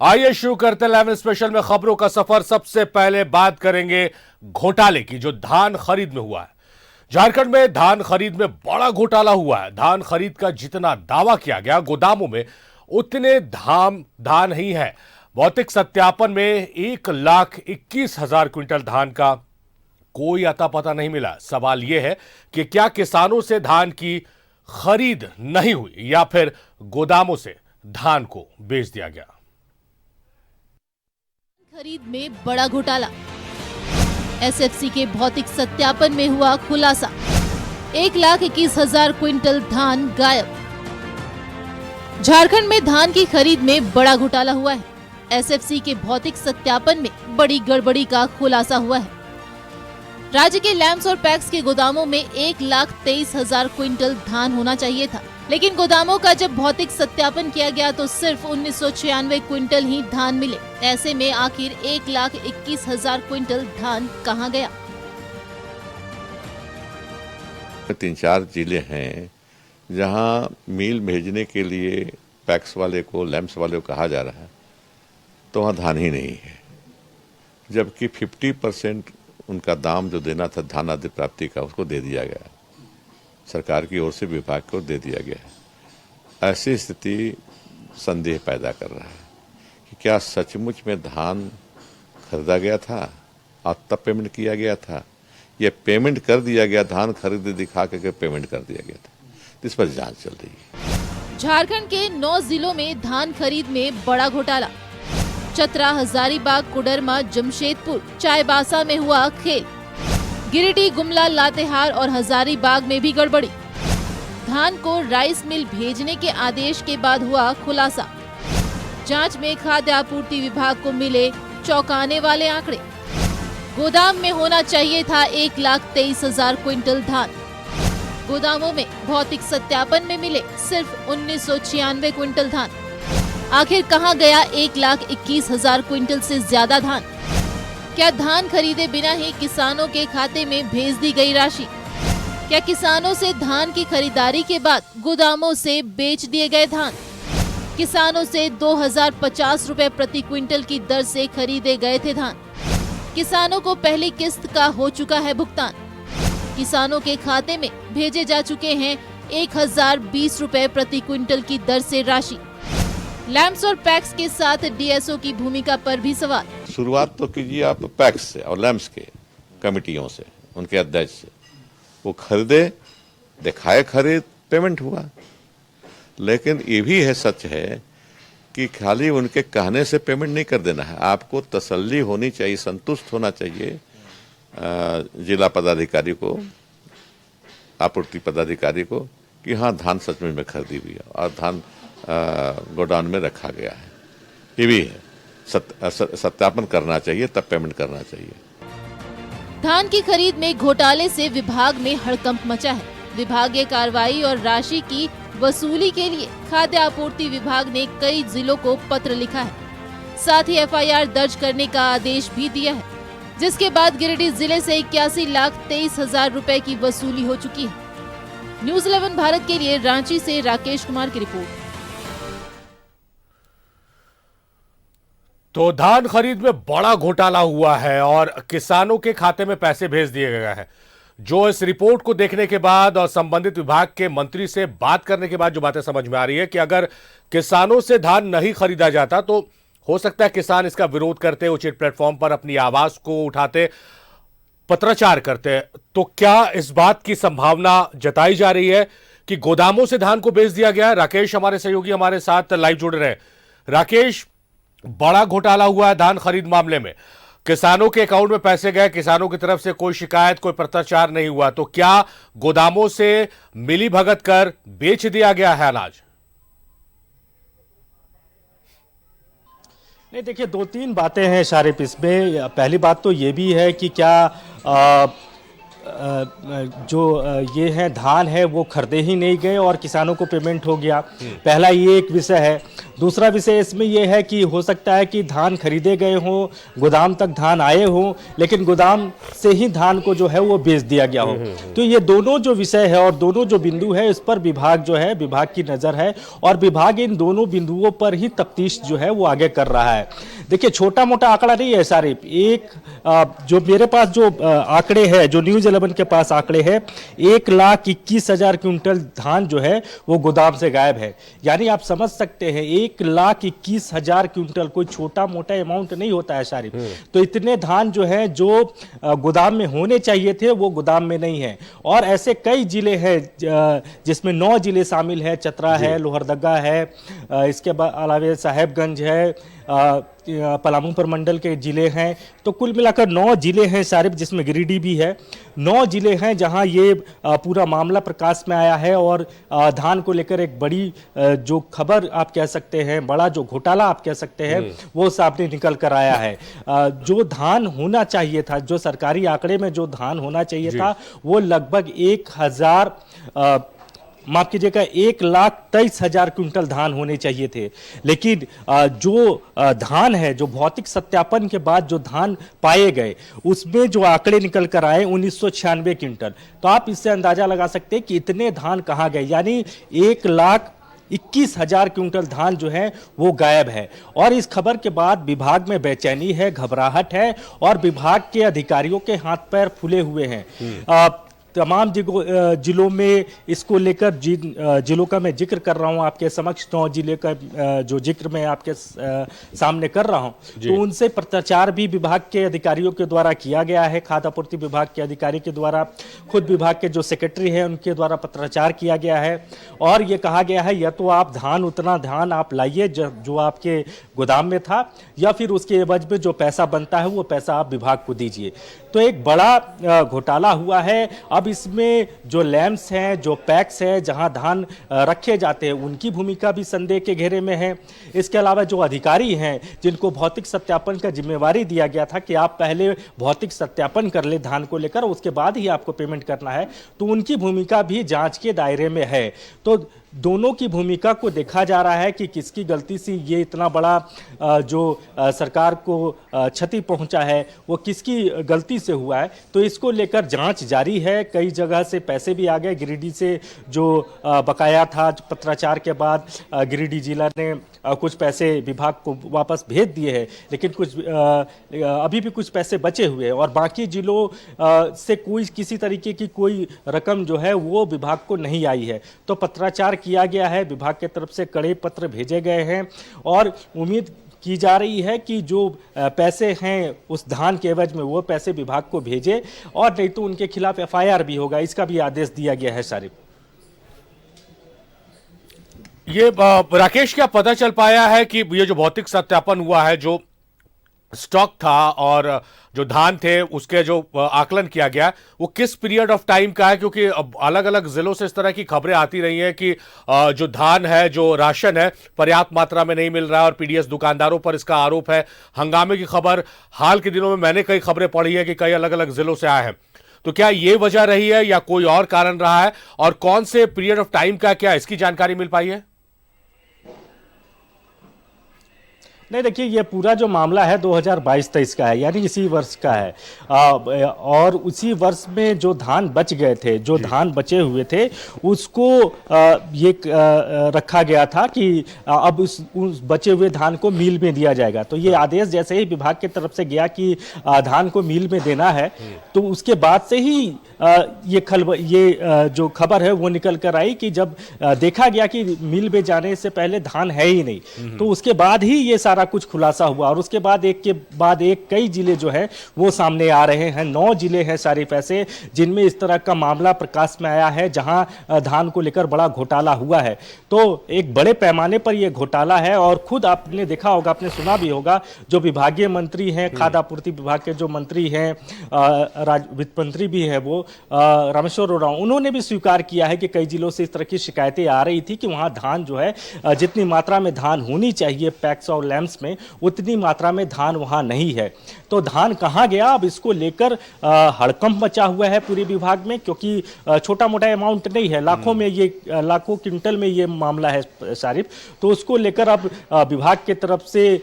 आइए शुरू करते हैं 11 स्पेशल में खबरों का सफर। सबसे पहले बात करेंगे घोटाले की जो धान खरीद में हुआ है। झारखंड में धान खरीद में बड़ा घोटाला हुआ है। धान खरीद का जितना दावा किया गया गोदामों में उतने धान ही है। भौतिक सत्यापन में 1,21,000 क्विंटल धान का कोई अता पता नहीं मिला। सवाल यह है कि क्या किसानों से धान की खरीद नहीं हुई या फिर गोदामों से धान को बेच दिया गया। खरीद में बड़ा घोटाला। एसएफसी के भौतिक सत्यापन में हुआ खुलासा। 1,21,000 क्विंटल धान गायब। झारखंड में धान की खरीद में बड़ा घोटाला हुआ है। एसएफसी के भौतिक सत्यापन में बड़ी गड़बड़ी का खुलासा हुआ है। राज्य के लैम्स और पैक्स के गोदामों में 1,23,000 क्विंटल धान होना चाहिए था, लेकिन गोदामों का जब भौतिक सत्यापन किया गया तो सिर्फ 1,996 क्विंटल ही धान मिले। ऐसे में आखिर 1,21,000 क्विंटल धान कहां गया? 3-4 जिले हैं जहां मील भेजने के लिए पैक्स वाले को, लैम्स वाले को कहा जा रहा है, तो वहां धान ही नहीं है, जबकि 50% उनका दाम जो देना था धान आदि प्राप्ति का उसको दे दिया गया, सरकार की ओर से विभाग को दे दिया गया है। ऐसी स्थिति संदेह पैदा कर रहा है कि क्या सचमुच में धान खरीदा गया था और तब पेमेंट किया गया था, या पेमेंट कर दिया गया, धान खरीदे दिखा के पेमेंट कर दिया गया था। इस पर जांच चल रही है। झारखंड के 9 जिलों में धान खरीद में बड़ा घोटाला। चतरा, हजारीबाग, कोडरमा, जमशेदपुर, चाईबासा में हुआ खेल। गिरिडीह, गुमला, लातेहार और हजारीबाग में भी गड़बड़ी। धान को राइस मिल भेजने के आदेश के बाद हुआ खुलासा। जांच में खाद्य आपूर्ति विभाग को मिले चौंकाने वाले आंकड़े। गोदाम में होना चाहिए था 1,23,000 क्विंटल धान। गोदामों में भौतिक सत्यापन में मिले सिर्फ 1,996 क्विंटल धान। आखिर कहां गया 1,21,000 क्विंटल से ज्यादा धान? क्या धान खरीदे बिना ही किसानों के खाते में भेज दी गई राशि? क्या किसानों से धान की खरीदारी के बाद गोदामों से बेच दिए गए धान? किसानों से 2,050 रुपए प्रति क्विंटल की दर से खरीदे गए थे धान। किसानों को पहली किस्त का हो चुका है भुगतान। किसानों के खाते में भेजे जा चुके हैं 1,020 रुपए प्रति क्विंटल की दर से राशि। लैम्स और पैक्स के साथ डीएसओ की भूमिका पर भी सवाल। शुरुआत तो कीजिए आप पैक्स से और लैम्स के कमिटियों से, उनके अध्यक्ष से। वो खरीदे, दिखाए खरीद, पेमेंट हुआ। लेकिन ये भी है, सच है कि खाली उनके कहने से पेमेंट नहीं कर देना है। आपको तसल्ली होनी चाहिए, संतुष्ट होना चाहिए जिला पदाधिकारी को, आपूर्ति पदाधिकारी को, कि हाँ धान सचमुच में खरीदी हुई है और धान गोडाउन में रखा गया है। ये भी है, सत्यापन करना चाहिए, तब पेमेंट करना चाहिए। धान की खरीद में घोटाले से विभाग में हड़कंप मचा है। विभागीय कार्रवाई और राशि की वसूली के लिए खाद्य आपूर्ति विभाग ने कई जिलों को पत्र लिखा है। साथ ही एफआईआर दर्ज करने का आदेश भी दिया है, जिसके बाद गिरिडीह जिले से 81,23,000 रुपए की वसूली हो चुकी है। न्यूज़ 11 भारत के लिए रांची से राकेश कुमार की रिपोर्ट। तो धान खरीद में बड़ा घोटाला हुआ है और किसानों के खाते में पैसे भेज दिए गए हैं। जो इस रिपोर्ट को देखने के बाद और संबंधित विभाग के मंत्री से बात करने के बाद जो बातें समझ में आ रही है कि अगर किसानों से धान नहीं खरीदा जाता तो हो सकता है किसान इसका विरोध करते, उचित प्लेटफॉर्म पर अपनी आवाज को उठाते, पत्राचार करते। तो क्या इस बात की संभावना जताई जा रही है कि गोदामों से धान को बेच दिया गया है? राकेश हमारे सहयोगी हमारे साथ लाइव जुड़ रहे हैं। राकेश, बड़ा घोटाला हुआ है धान खरीद मामले में, किसानों के अकाउंट में पैसे गए, किसानों की तरफ से कोई शिकायत, कोई पत्राचार नहीं हुआ, तो क्या गोदामों से मिली भगत कर बेच दिया गया है अनाज? नहीं, देखिए 2-3 बातें हैं शारिफ इसमें। पहली बात तो ये भी है कि क्या ये है धान है वो खरीदे ही नहीं गए और किसानों को पेमेंट हो गया। पहला ये एक विषय है। दूसरा विषय इसमें ये है कि हो सकता है कि धान खरीदे गए हों, गोदाम तक धान आए हों, लेकिन गोदाम से ही धान को जो है वो बेच दिया गया हो। तो ये दोनों जो विषय है और दोनों जो बिंदु है, इस पर विभाग जो है, विभाग की नज़र है और विभाग इन दोनों बिंदुओं पर ही तफ्तीश जो है वो आगे कर रहा है। देखिए, छोटा मोटा आंकड़ा नहीं है सारे। एक जो मेरे पास जो आंकड़े हैं, जो न्यूज़ 11 के पास आंकड़े हैं, 1,21,000 क्विंटल धान जो है वो गोदाम से गायब है। यानी आप समझ सकते हैं 1,21,000 क्विंटल कोई छोटा मोटा अमाउंट नहीं होता है शारिफ। तो इतने धान जो है जो गोदाम में होने चाहिए थे वो गोदाम में नहीं है। और ऐसे कई जिले हैं जिसमें 9 जिले शामिल है। चतरा है, लोहरदगा है, इसके अलावा साहेबगंज है, पलामू प्रमंडल के जिले हैं। तो कुल मिलाकर 9 जिले हैं सारिफ, जिसमें गिरिडीह भी है। 9 जिले हैं जहां ये पूरा मामला प्रकाश में आया है और धान को लेकर एक बड़ी जो खबर आप कह सकते हैं, बड़ा जो घोटाला आप कह सकते हैं, वो सामने निकल कर आया है। जो धान होना चाहिए था, जो सरकारी आंकड़े में जो धान होना चाहिए था, वो लगभग 1,23,000 क्विंटल धान होने चाहिए थे। लेकिन जो धान है, जो भौतिक सत्यापन के बाद जो धान पाए गए, उसमें जो आंकड़े निकल कर आए 1996 क्विंटल। तो आप इससे अंदाजा लगा सकते हैं कि इतने धान कहाँ गए। यानी 1,21,000 क्विंटल धान जो है वो गायब है। और इस खबर के बाद विभाग में बेचैनी है, घबराहट है और विभाग के अधिकारियों के हाथ पैर फूले हुए हैं। तमाम जिलों में इसको लेकर जिलों का मैं जिक्र कर रहा हूं आपके समक्ष। 9 जिले का जो जिक्र मैं आपके सामने कर रहा हूं, तो उनसे पत्राचार भी विभाग के अधिकारियों के द्वारा किया गया है। खाद्य आपूर्ति विभाग के अधिकारी के द्वारा, खुद विभाग के जो सेक्रेटरी हैं उनके द्वारा पत्राचार किया गया है और ये कहा गया है या तो आप उतना धान आप लाइए जो आपके गोदाम में था, या फिर उसके एवज में जो पैसा बनता है वो पैसा आप विभाग को दीजिए। तो एक बड़ा घोटाला हुआ है। अब इसमें जो लैम्प्स हैं, जो पैक्स हैं, जहां धान रखे जाते हैं, उनकी भूमिका भी संदेह के घेरे में है। इसके अलावा जो अधिकारी हैं जिनको भौतिक सत्यापन का जिम्मेवारी दिया गया था कि आप पहले भौतिक सत्यापन कर ले धान को लेकर, उसके बाद ही आपको पेमेंट करना है, तो उनकी भूमिका भी जांच के दायरे में है। तो दोनों की भूमिका को देखा जा रहा है कि किसकी गलती से ये इतना बड़ा जो सरकार को क्षति पहुंचा है वो किसकी गलती से हुआ है। तो इसको लेकर जांच जारी है। कई जगह से पैसे भी आ गए। गिरिडीह से जो बकाया था, पत्राचार के बाद गिरिडीह जिला ने कुछ पैसे विभाग को वापस भेज दिए हैं, लेकिन कुछ अभी भी कुछ पैसे बचे हुए हैं और बाकी जिलों से किसी तरीके की कोई रकम जो है वो विभाग को नहीं आई है। तो पत्राचार किया गया है, विभाग की तरफ से कड़े पत्र भेजे गए हैं और उम्मीद की जा रही है कि जो पैसे हैं उस धान के एवज में वो पैसे विभाग को भेजे और नहीं तो उनके खिलाफ FIR भी होगा। इसका भी आदेश दिया गया है सारिफ। ये राकेश, क्या पता चल पाया है कि ये जो भौतिक सत्यापन हुआ है, जो स्टॉक था और जो धान थे उसके जो आकलन किया गया, वो किस पीरियड ऑफ टाइम का है? क्योंकि अलग अलग जिलों से इस तरह की खबरें आती रही हैं कि जो धान है, जो राशन है, पर्याप्त मात्रा में नहीं मिल रहा है और पीडीएस दुकानदारों पर इसका आरोप है। हंगामे की खबर हाल के दिनों में मैंने कई खबरें पढ़ी है कि कई अलग अलग जिलों से आए हैं। तो क्या ये वजह रही है या कोई और कारण रहा है, और कौन से पीरियड ऑफ टाइम का, क्या इसकी जानकारी मिल पाई है? नहीं, देखिए, ये पूरा जो मामला है 2022-23 का है, यानी इसी वर्ष का है। और उसी वर्ष में जो धान बच गए थे, जो धान बचे हुए थे, उसको ये रखा गया था कि अब उस बचे हुए धान को मिल में दिया जाएगा। तो ये आदेश जैसे ही विभाग की तरफ से गया कि धान को मिल में देना है, तो उसके बाद से ही ये जो खबर है वो निकल कर आई कि जब देखा गया कि मिल में जाने से पहले धान है ही नहीं, तो उसके बाद ही ये सारा कुछ खुलासा हुआ। और उसके बाद एक के बाद एक कई जिले जो है वो सामने आ रहे हैं। 9 जिले हैं सारिफ ऐसे जिनमें इस तरह का मामला प्रकाश में आया है, जहां धान को लेकर बड़ा घोटाला हुआ है। तो एक बड़े पैमाने पर यह घोटाला है और खुद आपने देखा होगा, आपने सुना भी होगा, जो विभागीय मंत्री हैं, खाद्य आपूर्ति विभाग के जो मंत्री हैं, वित्त मंत्री भी है वो रामेश्वर उरांव, उन्होंने भी स्वीकार किया है कि कई जिलों से इस तरह की शिकायतें आ रही थी कि वहां धान जो है जितनी मात्रा में धान होनी चाहिए पैक्स और लैम्प लैम्प्स में उतनी मात्रा में धान वहां नहीं है। तो धान कहाँ गया, अब इसको लेकर हड़कंप मचा हुआ है पूरे विभाग में, क्योंकि छोटा मोटा अमाउंट नहीं है, लाखों क्विंटल में ये मामला है शारिफ। तो उसको लेकर अब विभाग की तरफ से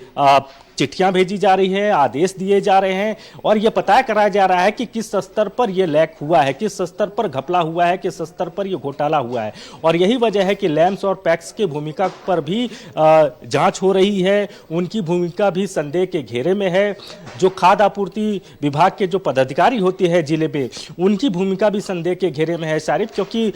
चिट्ठियां भेजी जा रही है, आदेश दिए जा रहे हैं और यह पता कराया जा रहा है कि किस स्तर पर यह लैक हुआ है, किस स्तर पर घपला हुआ है, किस स्तर पर यह घोटाला हुआ है। और यही वजह है कि लैम्प्स और पैक्स की भूमिका पर भी जांच हो रही है, उनकी भूमिका भी संदेह के घेरे में है। जो खाद्य आपूर्ति विभाग के जो पदाधिकारी होते हैं जिले में, उनकी भूमिका भी संदेह के घेरे में है शारिफ, क्योंकि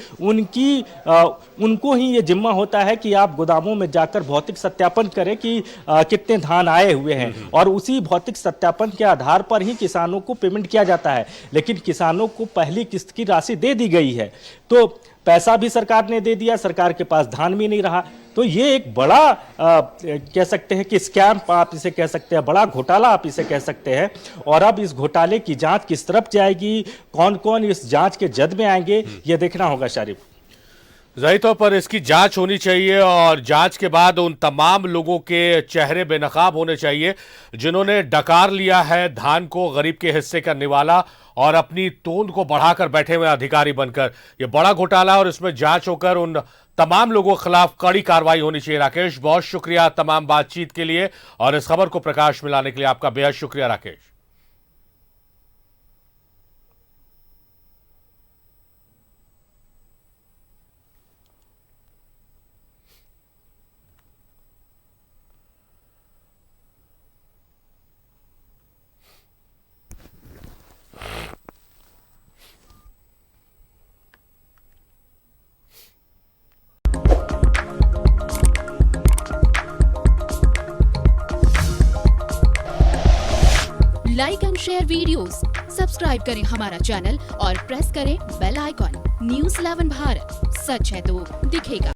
उनको ही ये जिम्मा होता है कि आप गोदामों में जाकर भौतिक सत्यापन करें कि कितने धान आए हुए हैं और उसी भौतिक सत्यापन के आधार पर ही किसानों को पेमेंट किया जाता है। लेकिन किसानों को पहली किस्त की राशि दे दी गई है, तो पैसा भी सरकार ने दे दिया, सरकार के पास धान भी नहीं रहा। तो ये एक बड़ा कह सकते हैं कि स्कैम आप इसे कह सकते हैं, बड़ा घोटाला आप इसे कह सकते हैं। और अब इस घोटाले की जांच किस तरफ जाएगी, कौन कौन इस जांच के जद में आएंगे, ये देखना होगा शारिफ। ज़ाहिर तौर पर इसकी जांच होनी चाहिए और जांच के बाद उन तमाम लोगों के चेहरे बेनकाब होने चाहिए जिन्होंने डकार लिया है धान को गरीब के हिस्से का निवाला और अपनी तोंद को बढ़ाकर बैठे हुए अधिकारी बनकर। यह बड़ा घोटाला और इसमें जांच होकर उन तमाम लोगों के खिलाफ कड़ी कार्रवाई होनी चाहिए। राकेश, बहुत शुक्रिया तमाम बातचीत के लिए और इस खबर को प्रकाश में लाने के लिए आपका बेहद शुक्रिया Rakesh. Like and share videos, subscribe करें हमारा चैनल और प्रेस करें बेल आइकॉन। न्यूज़ 11 भारत, सच है तो दिखेगा।